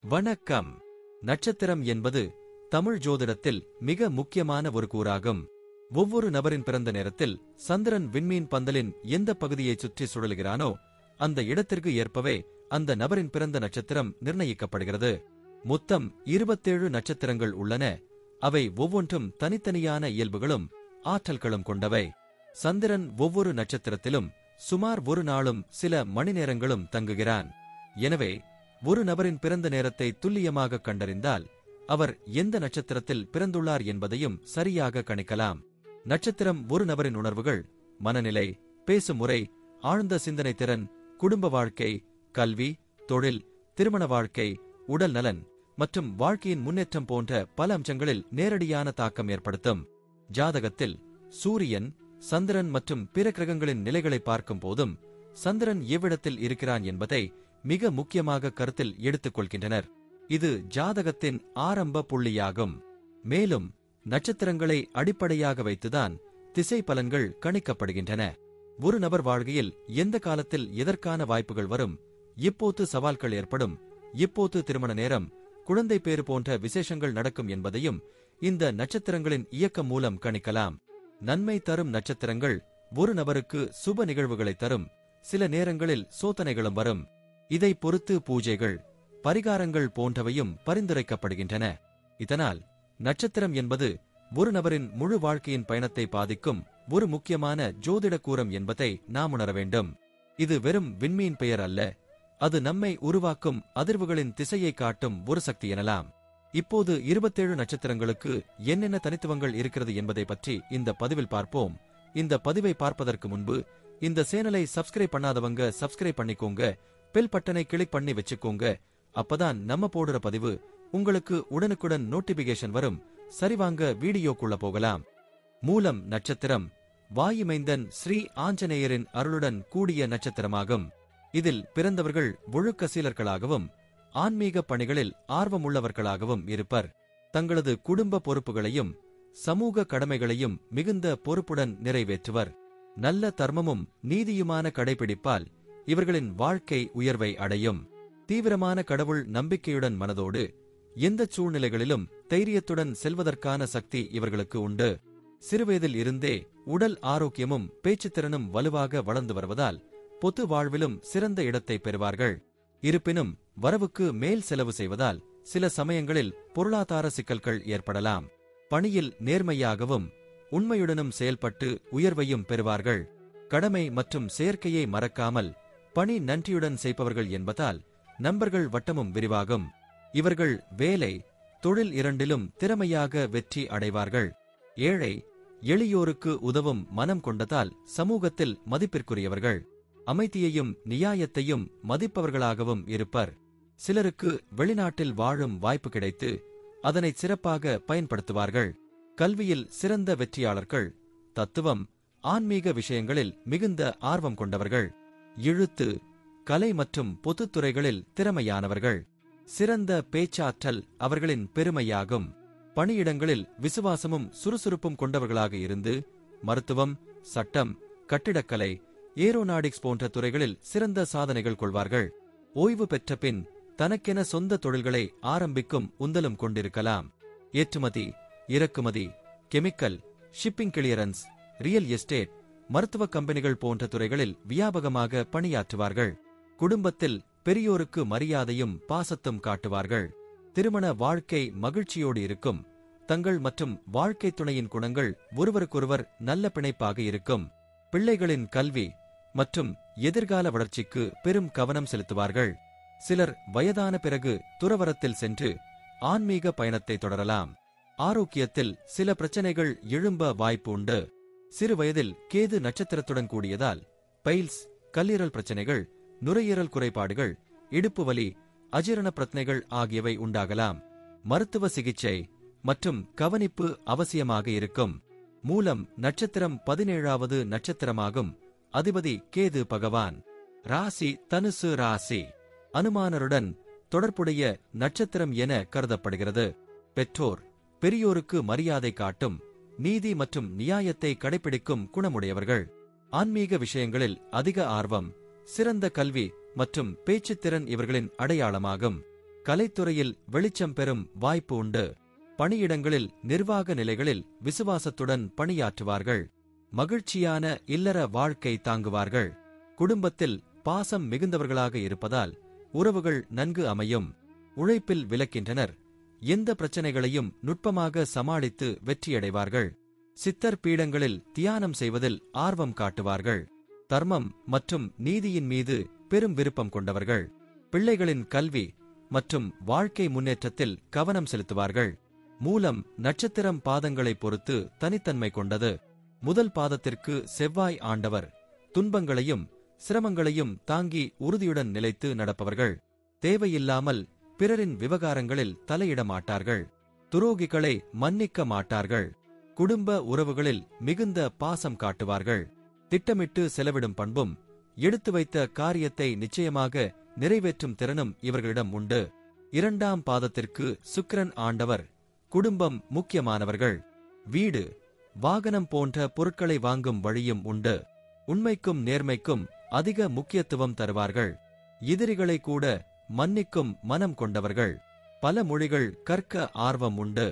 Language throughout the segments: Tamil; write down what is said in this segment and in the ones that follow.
வணக்கம். நட்சத்திரம் என்பது தமிழ் ஜோதிடத்தில் மிக முக்கியமான ஒரு கூறாகும். ஒவ்வொரு நபரின் பிறந்த நேரத்தில் சந்திரன் விண்மீன் பந்தலின் எந்த பகுதியைச் சுற்றி சுழலுகிறானோ அந்த இடத்திற்கு ஏற்பவே அந்த நபரின் பிறந்த நட்சத்திரம் நிர்ணயிக்கப்படுகிறது. மொத்தம் 27 நட்சத்திரங்கள் உள்ளன. அவை ஒவ்வொன்றும் தனித்தனியான இயல்புகளும் ஆற்றல்களும் கொண்டவை. சந்திரன் ஒவ்வொரு நட்சத்திரத்திலும் சுமார் ஒரு நாளும் சில மணி நேரங்களும் தங்குகிறான். எனவே ஒரு நபரின் பிறந்த நேரத்தை துல்லியமாக கண்டறிந்தால் அவர் எந்த நட்சத்திரத்தில் பிறந்துள்ளார் என்பதையும் சரியாக கணிக்கலாம். நட்சத்திரம் ஒரு நபரின் உணர்வுகள், மனநிலை, பேசும் முறை, ஆழ்ந்த சிந்தனை திறன், குடும்ப வாழ்க்கை, கல்வி, தொழில், திருமண வாழ்க்கை, உடல் நலன் மற்றும் வாழ்க்கையின் முன்னேற்றம் போன்ற பல அம்சங்களில் நேரடியான தாக்கம் ஏற்படுத்தும். ஜாதகத்தில் சூரியன், சந்திரன் மற்றும் பிற கிரகங்களின் நிலைகளை பார்க்கும் போதும் சந்திரன் எவ்விடத்தில் இருக்கிறான் என்பதை மிக முக்கியமாக கருத்தில் எடுத்துக் கொள்கின்றனர். இது ஜாதகத்தின் ஆரம்ப புள்ளியாகும். மேலும் நட்சத்திரங்களை அடிப்படையாக வைத்துதான் திசை பலன்கள் கணிக்கப்படுகின்றன. ஒரு நபர் வாழ்க்கையில் எந்த காலத்தில் எதற்கான வாய்ப்புகள் வரும், எப்போது சவால்கள் ஏற்படும், எப்போது திருமண நேரம், குழந்தை பேறு போன்ற விசேஷங்கள் நடக்கும் என்பதையும் இந்த நட்சத்திரங்களின் இயக்கம் மூலம் கணிக்கலாம். நன்மை தரும் நட்சத்திரங்கள் ஒரு நபருக்கு சுப நிகழ்வுகளை தரும். சில நேரங்களில் சோதனைகளும் வரும். இதை பொறுத்து பூஜைகள், பரிகாரங்கள் போன்றவையும் பரிந்துரைக்கப்படுகின்றன. இதனால் நட்சத்திரம் என்பது ஒரு நபரின் முழு வாழ்க்கையின் பயணத்தை பாதிக்கும் ஒரு முக்கியமான ஜோதிட கூறம் என்பதை நாம் உணர வேண்டும். இது வெறும் விண்மீன் பெயர் அல்ல, அது நம்மை உருவாக்கும் அதிர்வுகளின் திசையை காட்டும் ஒரு சக்தி எனலாம். இப்போது 27 நட்சத்திரங்களுக்கு என்னென்ன தனித்துவங்கள் இருக்கிறது என்பதை பற்றி இந்த பதிவில் பார்ப்போம். இந்த பதிவை பார்ப்பதற்கு முன்பு இந்த சேனலை சப்ஸ்கிரைப் பண்ணாதவங்க சப்ஸ்கிரைப் பண்ணிக்கோங்க, பெல் பட்டனை கிளிக் பண்ணி வச்சுக்கோங்க. அப்பதான் நம்ம போடுற பதிவு உங்களுக்கு உடனுக்குடன் நோட்டிபிகேஷன் வரும். சரிவாங்க வீடியோக்குள்ள போகலாம். மூலம் நட்சத்திரம் வாயுமைந்தன் ஸ்ரீ ஆஞ்சநேயரின் அருளுடன் கூடிய நட்சத்திரமாகும். இதில் பிறந்தவர்கள் ஒழுக்க சீலர்களாகவும் ஆன்மீக பணிகளில் ஆர்வமுள்ளவர்களாகவும் இருப்பர். தங்களது குடும்ப பொறுப்புகளையும் சமூக கடமைகளையும் மிகுந்த பொறுப்புடன் நிறைவேற்றுவர். நல்ல தர்மமும் நீதியுமான கடைபிடிப்பால் இவர்களின் வாழ்க்கை உயர்வை அடையும். தீவிரமான கடவுள் நம்பிக்கையுடன் மனதோடு எந்த சூழ்நிலைகளிலும் தைரியத்துடன் செல்வதற்கான சக்தி இவர்களுக்கு உண்டு. சிறுவயதில் இருந்தே உடல் ஆரோக்கியமும் பேச்சுத்திறனும் வலுவாக வளர்ந்து வருவதால் பொது வாழ்விலும் சிறந்த இடத்தை பெறுவார்கள். இருப்பினும் வரவுக்கு மேல் செலவு செய்வதால் சில சமயங்களில் பொருளாதார சிக்கல்கள் ஏற்படலாம். பணியில் நேர்மையாகவும் உண்மையுடனும் செயல்பட்டு உயர்வையும் பெறுவார்கள். கடமை மற்றும் செயற்கையை மறக்காமல் பணி நன்றியுடன் செய்பவர்கள் என்பதால் நண்பர்கள் வட்டமும் விரிவாகும். இவர்கள் வேலை, தொழில் இரண்டிலும் திறமையாக வெற்றி அடைவார்கள். ஏழை, எளியோருக்கு உதவும் மனம் கொண்டதால் சமூகத்தில் மதிப்பிற்குரியவர்கள். அமைதியையும் நியாயத்தையும் மதிப்பவர்களாகவும் இருப்பர். சிலருக்கு வெளிநாட்டில் வாழும் வாய்ப்பு கிடைத்து அதனை சிறப்பாக பயன்படுத்துவார்கள். கல்வியில் சிறந்த வெற்றியாளர்கள். தத்துவம், ஆன்மீக விஷயங்களில் மிகுந்த ஆர்வம் கொண்டவர்கள். எழுத்து, கலை மற்றும் பொதுத்துறைகளில் திறமையானவர்கள். சிறந்த பேச்சாற்றல் அவர்களின் பெருமையாகும். பணியிடங்களில் விசுவாசமும் சுறுசுறுப்பும் கொண்டவர்களாக இருந்து மருத்துவம், சட்டம், கட்டிடக்கலை, ஏரோநாடிக்ஸ் போன்ற துறைகளில் சிறந்த சாதனைகள் கொள்வார்கள். ஓய்வு பெற்ற பின் தனக்கென சொந்த தொழில்களை ஆரம்பிக்கும் உந்தலும் கொண்டிருக்கலாம். ஏற்றுமதி, இறக்குமதி, chemical, shipping clearance, real estate, மருத்துவ கம்பெனிகள் போன்ற துறைகளில் வியாபகமாக பணியாற்றுவார்கள். குடும்பத்தில் பெரியோருக்கு மரியாதையும் பாசத்தும் காட்டுவார்கள். திருமண வாழ்க்கை மகிழ்ச்சியோடு இருக்கும். தங்கள் மற்றும் வாழ்க்கை துணையின் குணங்கள் ஒருவருக்கொருவர் நல்ல பிணைப்பாக இருக்கும். பிள்ளைகளின் கல்வி மற்றும் எதிர்கால வளர்ச்சிக்கு பெரும் கவனம் செலுத்துவார்கள். சிலர் வயதான பிறகு துறவரத்தில் சென்று ஆன்மீக பயணத்தை தொடரலாம். ஆரோக்கியத்தில் சில பிரச்சனைகள் எழும்ப வாய்ப்பு உண்டு. சிறு வயதில் கேது நட்சத்திரத்துடன் கூடியதால் பைல்ஸ், கல்லீரல் பிரச்சனைகள், நுரையீரல் குறைபாடுகள், இடுப்பு வலி, அஜீரண பிரச்சனைகள் ஆகியவை உண்டாகலாம். மருத்துவ சிகிச்சை மற்றும் கவனிப்பு அவசியமாக இருக்கும். மூலம் நட்சத்திரம் 17வது நட்சத்திரமாகும். அதிபதி கேது பகவான். ராசி தனுசு ராசி. அனுமானருடன் தொடர்புடைய நட்சத்திரம் என கருதப்படுகிறது. பெற்றோர், பெரியோருக்கு மரியாதை காட்டும், நீதி மற்றும் நியாயத்தை கடைபிடிக்கும் குணமுடையவர்கள். ஆன்மீக விஷயங்களில் அதிக ஆர்வம், சிறந்த கல்வி மற்றும் பேச்சுத்திறன் இவர்களின் அடையாளமாகும். கலைத்துறையில் வெளிச்சம் பெறும் வாய்ப்பு உண்டு. பணியிடங்களில் நிர்வாக நிலைகளில் விசுவாசத்துடன் பணியாற்றுவார்கள். மகிழ்ச்சியான இல்லற வாழ்க்கை தாங்குவார்கள். குடும்பத்தில் பாசம் மிகுந்தவர்களாக இருப்பதால் உறவுகள் நன்கு அமையும். உழைப்பில் விலக்கின்றனர். எந்த பிரச்சனைகளையும் நுட்பமாக சமாளித்து வெற்றியடைவார்கள். சித்தர் பீடங்களில் தியானம் செய்வதில் ஆர்வம் காட்டுவார்கள். தர்மம் மற்றும் நீதியின் மீது பெரும் விருப்பம் கொண்டவர்கள். பிள்ளைகளின் கல்வி மற்றும் வாழ்க்கை முன்னேற்றத்தில் கவனம் செலுத்துவார்கள். மூலம் நட்சத்திரம் பாதங்களைப் பொறுத்து தனித்தன்மை கொண்டது. முதல் பாதத்திற்கு செவ்வாய் ஆண்டவர். துன்பங்களையும் சிரமங்களையும் தாங்கி உறுதியுடன் நிலைத்து நடப்பவர்கள். தேவையில்லாமல் பிறரின் விவகாரங்களில் தலையிட மாட்டார்கள். துரோகிகளை மன்னிக்க மாட்டார்கள். குடும்ப உறவுகளில் மிகுந்த பாசம் காட்டுவார்கள். திட்டமிட்டு செலவிடும் பண்பும் எடுத்து வைத்த காரியத்தை நிச்சயமாக நிறைவேற்றும் திறனும் இவர்களிடம் உண்டு. இரண்டாம் பாதத்திற்கு சுக்கிரன் ஆண்டவர். குடும்பம் முக்கியமானவர்கள். வீடு வாகனம் போன்ற பொருட்களை வாங்கும் வழியும் உண்டு. உண்மைக்கும் நேர்மைக்கும் அதிக முக்கியத்துவம் தருவார்கள். எதிரிகளை கூட மன்னிக்கும் மனம் கொண்டவர்கள். பல மொழிகள் கற்க ஆர்வம் உண்டு.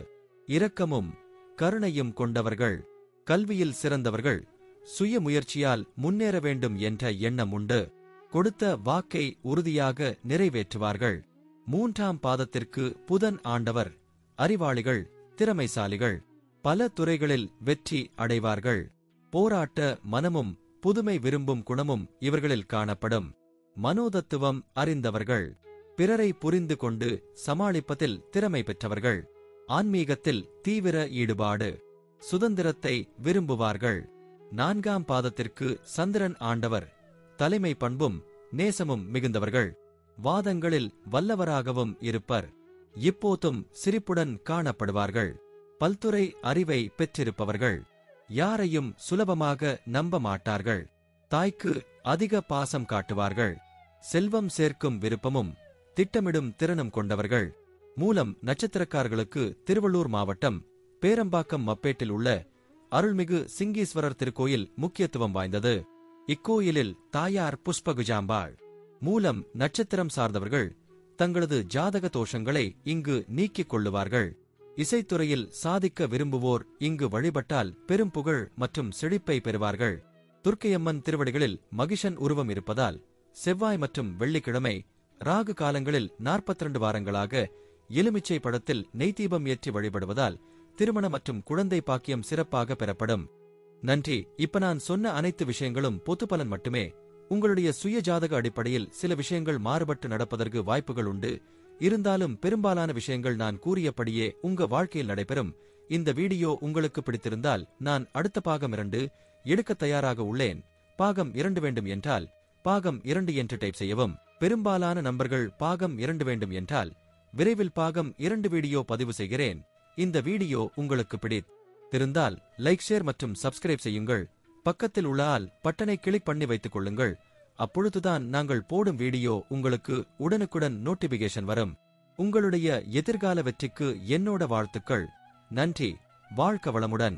இரக்கமும் கருணையும் கொண்டவர்கள். கல்வியில் சிறந்தவர்கள். சுய முயற்சியால் முன்னேற வேண்டும் என்ற எண்ணம் உண்டு. கொடுத்த வாக்கை உறுதியாக நிறைவேற்றுவார்கள். மூன்றாம் பாதத்திற்கு புதன் ஆண்டவர். அறிவாளிகள், திறமைசாலிகள். பல துறைகளில் வெற்றி அடைவார்கள். போராட்ட மனமும் புதுமை விரும்பும் குணமும் இவர்களில் காணப்படும். மனோதத்துவம் அறிந்தவர்கள். பிறரை புரிந்து கொண்டு சமாளிப்பதில் திறமை பெற்றவர்கள். ஆன்மீகத்தில் தீவிர ஈடுபாடு. சுதந்திரத்தை விரும்புவார்கள். நான்காம் பாதத்திற்கு சந்திரன் ஆண்டவர். தலைமை பண்பும் நேசமும் மிகுந்தவர்கள். வாதங்களில் வல்லவராகவும் இருப்பர். இப்போதும் சிரிப்புடன் காணப்படுவார்கள். பல்துறை அறிவை பெற்றிருப்பவர்கள். யாரையும் சுலபமாக நம்ப மாட்டார்கள். தாய்க்கு அதிக பாசம் காட்டுவார்கள். செல்வம் சேர்க்கும் விருப்பமும் திட்டமிடும் திறனும் கொண்டவர்கள். மூலம் நட்சத்திரக்காரர்களுக்கு திருவள்ளூர் மாவட்டம் பேரம்பாக்கம் மப்பேட்டில் உள்ள அருள்மிகு சிங்கீஸ்வரர் திருக்கோயில் முக்கியத்துவம் வாய்ந்தது. இக்கோயிலில் தாயார் புஷ்பகுஜாம்பாள். மூலம் நட்சத்திரம் சார்ந்தவர்கள் தங்களது ஜாதக தோஷங்களை இங்கு நீக்கிக் கொள்ளுவார்கள். இசைத்துறையில் சாதிக்க விரும்புவோர் இங்கு வழிபட்டால் பெரும் புகழ் மற்றும் செழிப்பை பெறுவார்கள். துர்க்கையம்மன் திருவடிகளில் மகிஷன் உருவம் இருப்பதால் செவ்வாய் மற்றும் வெள்ளிக்கிழமை ராகு காலங்களில் 42 வாரங்களாக எலுமிச்சை பழத்தில் நெய்தீபம் ஏற்றி வழிபடுவதால் திருமண மற்றும் குழந்தை பாக்கியம் சிறப்பாக பெறப்படும். நன்றி. இப்ப நான் சொன்ன அனைத்து விஷயங்களும் பொதுப்பலன் மட்டுமே. உங்களுடைய சுய ஜாதக அடிப்படையில் சில விஷயங்கள் மாறுபட்டு நடப்பதற்கு வாய்ப்புகள் உண்டு. இருந்தாலும் பெரும்பாலான விஷயங்கள் நான் கூறியபடியே உங்க வாழ்க்கையில் நடைபெறும். இந்த வீடியோ உங்களுக்கு பிடித்திருந்தால் நான் அடுத்த பாகம் 2 எடுக்க தயாராக உள்ளேன். பாகம் 2 வேண்டும் என்றால் பாகம் 2 என்று டைப் செய்யவும். பெரும்பாலான நண்பர்கள் பாகம் 2 வேண்டும் என்றால் விரைவில் பாகம் 2 வீடியோ பதிவு செய்கிறேன். இந்த வீடியோ உங்களுக்கு பிடித்திருந்தால் லைக், ஷேர் மற்றும் சப்ஸ்கிரைப் செய்யுங்கள். பக்கத்தில் உள்ள ஆல் பட்டனை கிளிக் பண்ணி வைத்துக் கொள்ளுங்கள். அப்பொழுதுதான் நாங்கள் போடும் வீடியோ உங்களுக்கு உடனுக்குடன் நோட்டிபிகேஷன் வரும். உங்களுடைய எதிர்கால வெற்றிக்கு என்னோட வாழ்த்துக்கள். நன்றி. வாழ்க வளமுடன்.